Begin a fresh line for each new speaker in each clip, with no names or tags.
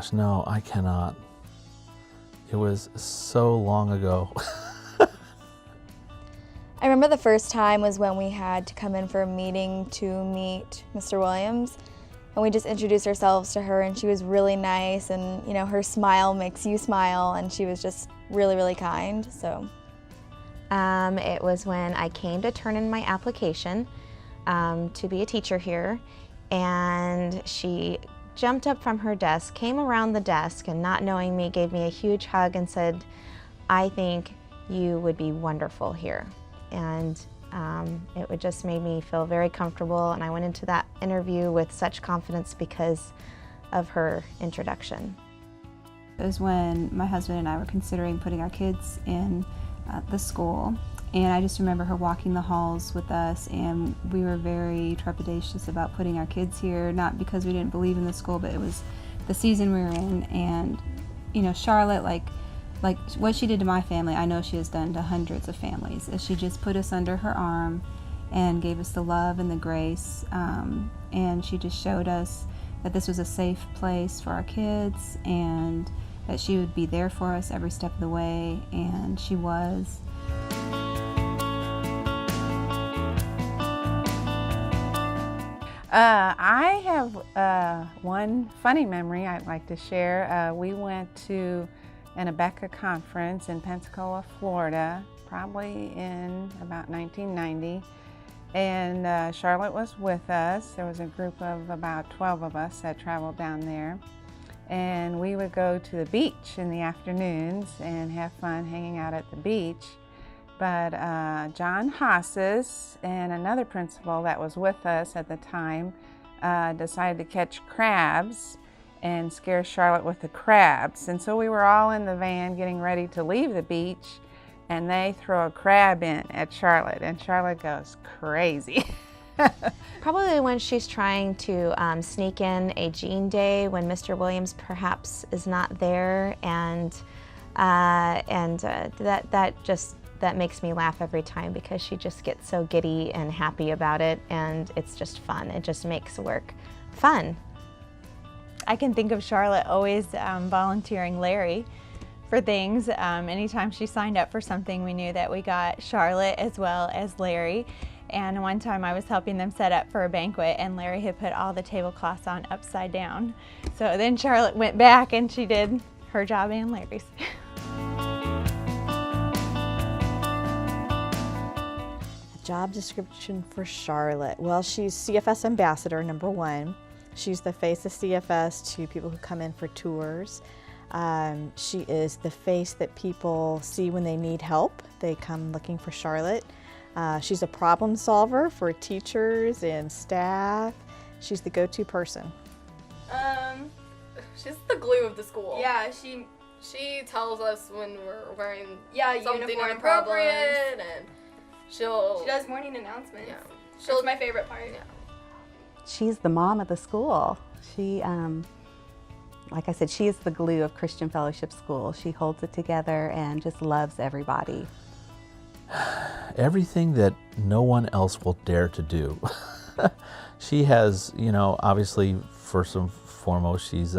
gosh, no, I cannot. It was so long ago.
I remember the first time was when we had to come in for a meeting to meet Mr. Williams, and we just introduced ourselves to her, and she was really nice, and you know, her smile makes you smile, and she was just really, really kind. So
it was when I came to turn in my application to be a teacher here, and she jumped up from her desk, came around the desk, and not knowing me, gave me a huge hug and said, "I think you would be wonderful here." And it would just made me feel very comfortable, and I went into that interview with such confidence because of her introduction.
It was when my husband and I were considering putting our kids in the school, and I just remember her walking the halls with us, and we were very trepidatious about putting our kids here, not because we didn't believe in the school, but it was the season we were in. And you know, Charlotte, like what she did to my family, I know she has done to hundreds of families. Is she just put us under her arm and gave us the love and the grace, and she just showed us that this was a safe place for our kids, and that she would be there for us every step of the way, and she was.
I have one funny memory I'd like to share. We went to an ABECA conference in Pensacola, Florida, probably in about 1990. And Charlotte was with us. There was a group of about 12 of us that traveled down there. And we would go to the beach in the afternoons and have fun hanging out at the beach. But John Haas's and another principal that was with us at the time decided to catch crabs and scare Charlotte with the crabs. And so we were all in the van getting ready to leave the beach, and they throw a crab in at Charlotte, and Charlotte goes crazy.
Probably when she's trying to sneak in a Jean Day when Mr. Williams perhaps is not there, and that makes me laugh every time because she just gets so giddy and happy about it, and it's just fun. It just makes work fun.
I can think of Charlotte always volunteering Larry for things. Anytime she signed up for something, we knew that we got Charlotte as well as Larry. And one time I was helping them set up for a banquet, and Larry had put all the tablecloths on upside down. So then Charlotte went back and she did her job and Larry's.
Job description for Charlotte. Well, she's CFS ambassador, number one. She's the face of CFS to people who come in for tours. She is the face that people see when they need help. They come looking for Charlotte. She's a problem solver for teachers and staff. She's the go-to person.
She's the glue of the school.
Yeah, she tells us when we're wearing something
uniform
inappropriate, and she
does morning announcements.
Yeah,
That's my favorite part.
Yeah.
She's the mom of the school. She, like I said, she is the glue of Christian Fellowship School. She holds it together and just loves everybody.
Everything that no one else will dare to do. She has, you know, obviously, first and foremost, she's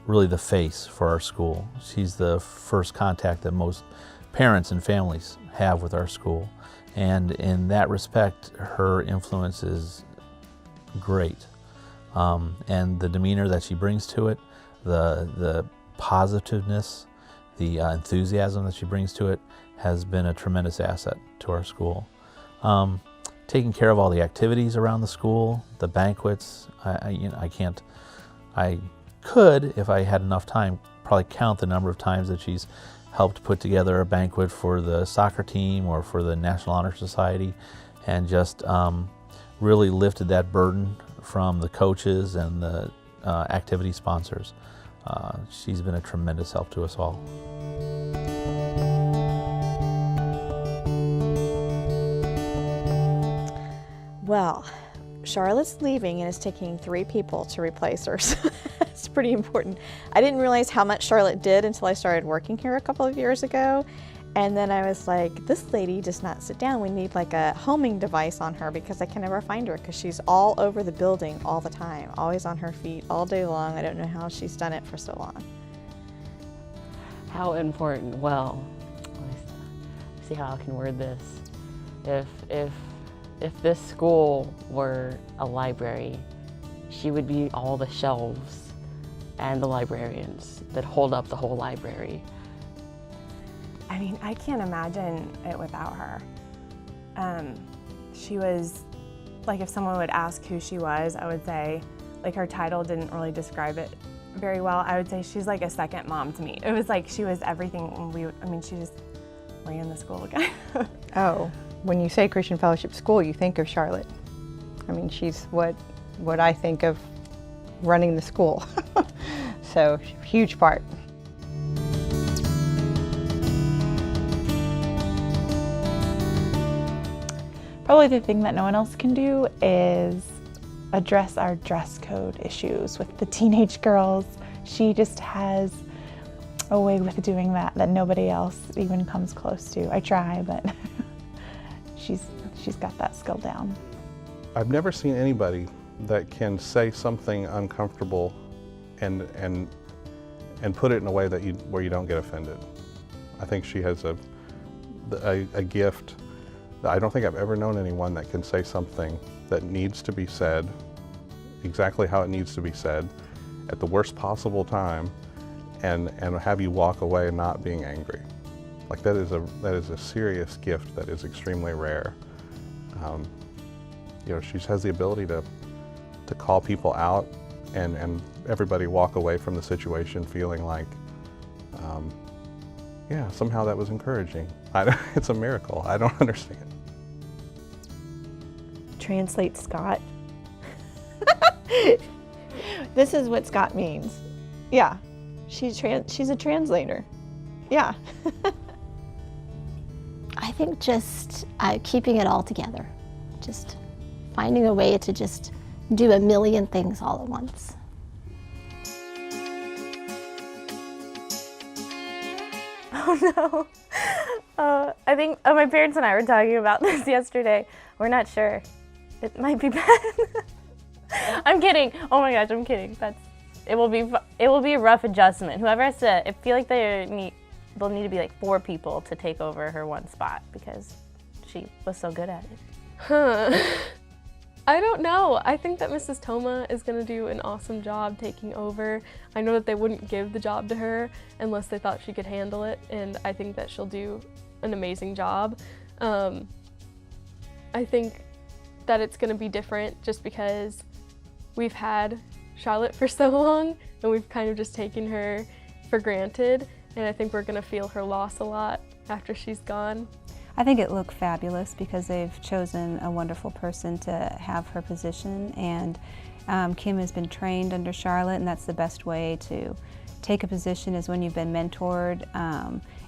really the face for our school. She's the first contact that most parents and families have with our school. And in that respect, her influence is great. And the demeanor that she brings to it, the positiveness, the enthusiasm that she brings to it has been a tremendous asset to our school. Taking care of all the activities around the school, the banquets, I could, if I had enough time, probably count the number of times that she's helped put together a banquet for the soccer team or for the National Honor Society, and just really lifted that burden from the coaches and the activity sponsors. She's been a tremendous help to us all.
Well, Charlotte's leaving and is taking 3 people to replace her. So that's pretty important. I didn't realize how much Charlotte did until I started working here a couple of years ago. And then I was like, this lady does not sit down. We need like a homing device on her because I can never find her because she's all over the building all the time, always on her feet all day long. I don't know how she's done it for so long.
How important? Well, let's see how I can word this. If this school were a library, she would be all the shelves and the librarians that hold up the whole library.
I mean, I can't imagine it without her. She was, like if someone would ask who she was, I would say, like her title didn't really describe it very well. I would say she's like a second mom to me. It was like she was everything. She just ran the school again.
Oh, when you say Christian Fellowship School, you think of Charlotte. I mean, she's what I think of running the school. So, huge part.
Probably the thing that no one else can do is address our dress code issues with the teenage girls. She just has a way with doing that nobody else even comes close to. I try, but she's got that skill down.
I've never seen anybody that can say something uncomfortable and put it in a way that where you don't get offended. I think she has a gift. I don't think I've ever known anyone that can say something that needs to be said, exactly how it needs to be said, at the worst possible time, and have you walk away not being angry. Like that is a serious gift that is extremely rare. You know, she has the ability to call people out and everybody walk away from the situation feeling like, yeah, somehow that was encouraging. It's a miracle. I don't understand.
Translate Scott. This is what Scott means. Yeah, she's a translator. Yeah.
I think just keeping it all together. Just finding a way to just do a million things all at once.
Oh no. I think my parents and I were talking about this yesterday. We're not sure. It might be bad. I'm kidding. Oh my gosh, I'm kidding. It will be a rough adjustment. Whoever has to, I feel like they'll need to be like 4 people to take over her one spot because she was so good at it.
Huh. I don't know. I think that Mrs. Toma is going to do an awesome job taking over. I know that they wouldn't give the job to her unless they thought she could handle it, and I think that she'll do an amazing job. I think that it's going to be different just because we've had Charlotte for so long and we've kind of just taken her for granted, and I think we're going to feel her loss a lot after she's gone.
I think it looked fabulous because they've chosen a wonderful person to have her position, and Kim has been trained under Charlotte, and that's the best way to take a position is when you've been mentored,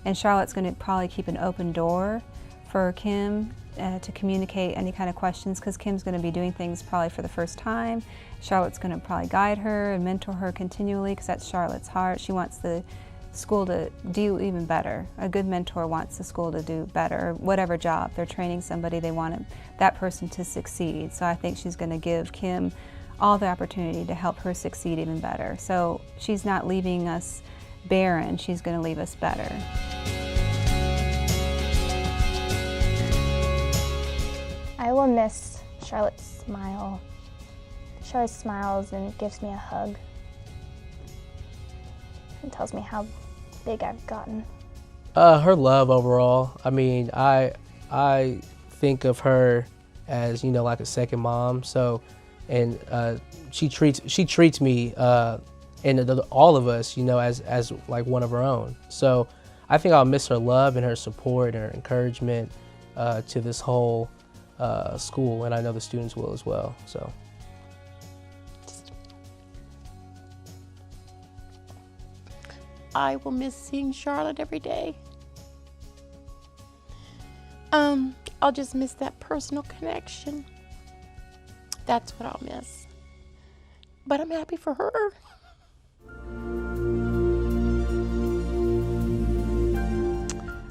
and Charlotte's going to probably keep an open door for Kim to communicate any kind of questions because Kim's going to be doing things probably for the first time. Charlotte's going to probably guide her and mentor her continually because that's Charlotte's heart. She wants the school to do even better. A good mentor wants the school to do better. Whatever job they're training somebody, they want that person to succeed. So I think she's going to give Kim all the opportunity to help her succeed even better. So she's not leaving us barren, she's going to leave us better.
I will miss Charlotte's smile. Charlotte smiles and gives me a hug and tells me how big I've gotten.
Her love overall. I mean, I think of her as, you know, like a second mom. So, and she treats me and all of us, you know, as like one of her own. So, I think I'll miss her love and her support and her encouragement to this whole school, and I know the students will as well. So.
I will miss seeing Charlotte every day. I'll just miss that personal connection. That's what I'll miss. But I'm happy for her.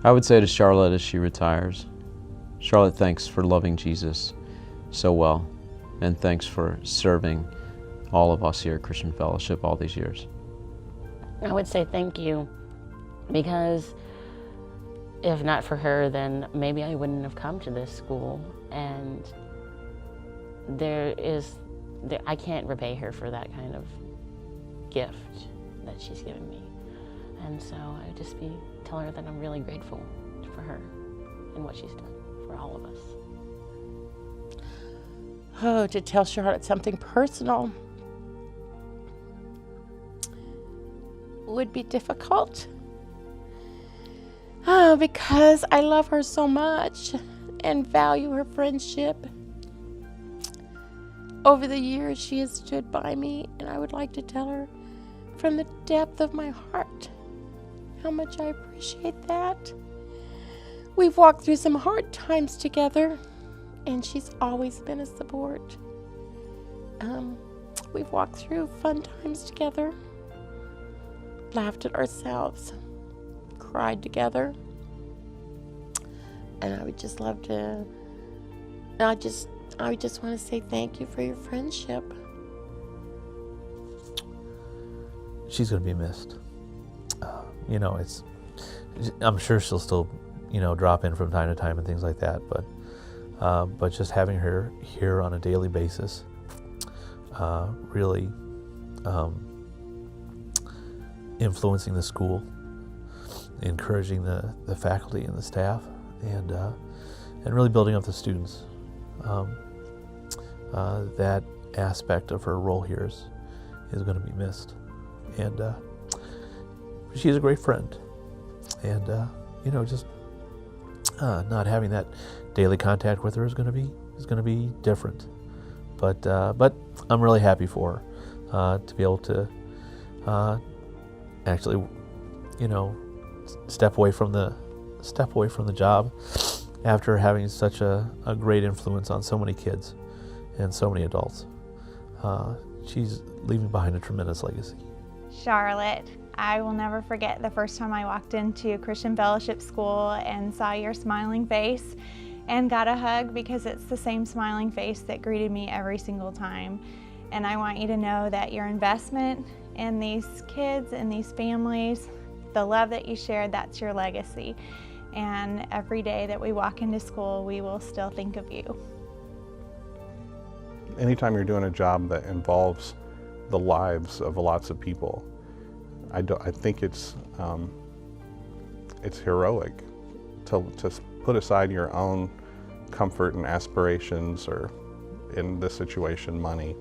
I would say to Charlotte as she retires, Charlotte, thanks for loving Jesus so well, and thanks for serving all of us here at Christian Fellowship all these years.
I would say thank you, because if not for her, then maybe I wouldn't have come to this school, and I can't repay her for that kind of gift that she's given me. And so I would just tell her that I'm really grateful for her and what she's done for all of us.
Oh, to tell Charlotte something personal would be difficult. Oh, because I love her so much and value her friendship. Over the years, she has stood by me, and I would like to tell her from the depth of my heart how much I appreciate that. We've walked through some hard times together, and she's always been a support. We've walked through fun times together, laughed at ourselves, cried together, and I would just love to, I would just want to say thank you for your friendship.
She's going to be missed. I'm sure she'll still, drop in from time to time and things like that, but just having her here on a daily basis, really influencing the school, encouraging the faculty and the staff, and really building up the students. That aspect of her role here is going to be missed, and she's a great friend, and just not having that daily contact with her is going to be different, but I'm really happy for her to be able to actually step away from the job after having such a great influence on so many kids and so many adults. She's leaving behind a tremendous legacy.
Charlotte, I will never forget the first time I walked into Christian Fellowship School and saw your smiling face and got a hug, because it's the same smiling face that greeted me every single time. And I want you to know that your investment in these kids and these families, the love that you shared, that's your legacy. And every day that we walk into school, we will still think of you.
Anytime you're doing a job that involves the lives of lots of people, I think it's heroic to put aside your own comfort and aspirations, or in this situation, money,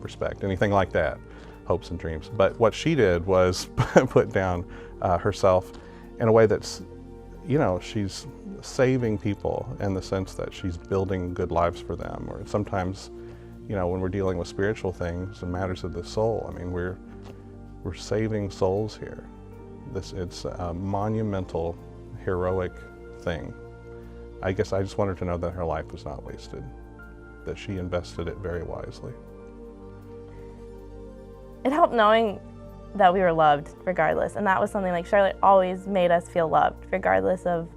respect, anything like that, hopes and dreams. But what she did was put down herself in a way that's, she's saving people in the sense that she's building good lives for them. Or sometimes, when we're dealing with spiritual things and matters of the soul, we're saving souls here. It's a monumental, heroic thing. I guess I just want her to know that her life was not wasted, that she invested it very wisely.
It helped knowing that we were loved regardless, and that was something like Charlotte always made us feel loved regardless of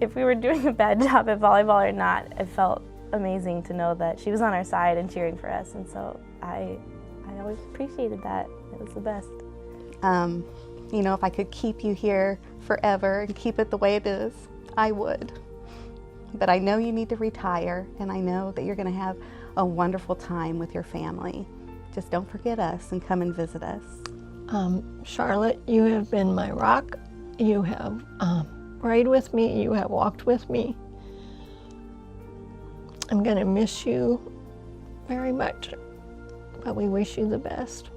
if we were doing a bad job at volleyball or not. It felt amazing to know that she was on our side and cheering for us, and so I always appreciated that. It was the best.
If I could keep you here forever and keep it the way it is, I would. But I know you need to retire, and I know that you're going to have a wonderful time with your family. Just don't forget us and come and visit us.
Charlotte, you have been my rock. You have prayed with me. You have walked with me. I'm going to miss you very much, but we wish you the best.